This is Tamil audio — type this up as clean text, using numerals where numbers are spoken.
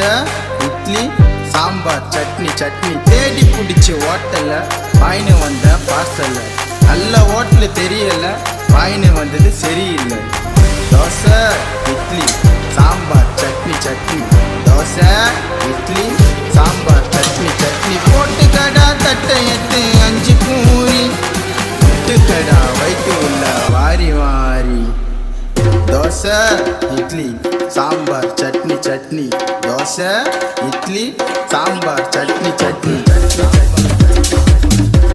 தோசை இட்லி சாம்பார் சட்னி சட்னி தேடி பிடிச்சி ஹோட்டல்ல வாயின்னு வந்த பார்சல்ல நல்ல ஹோட்டலு தெரியல வாயின்னு வந்தது சரியில்லை. தோசை இட்லி சாம்பார் சட்னி சட்னி தோசை இட்லி சாம்பார் சட்னி சட்னி போட்டு கடா தட்டை எட்டு 5 பூரி விட்டு கடா வைத்து உள்ள வாரி வாரி. தோசை இட்லி சாம்பார் சட்னி சட்னி தோசை இட்லி சாம்பார் சட்னி சட்னி.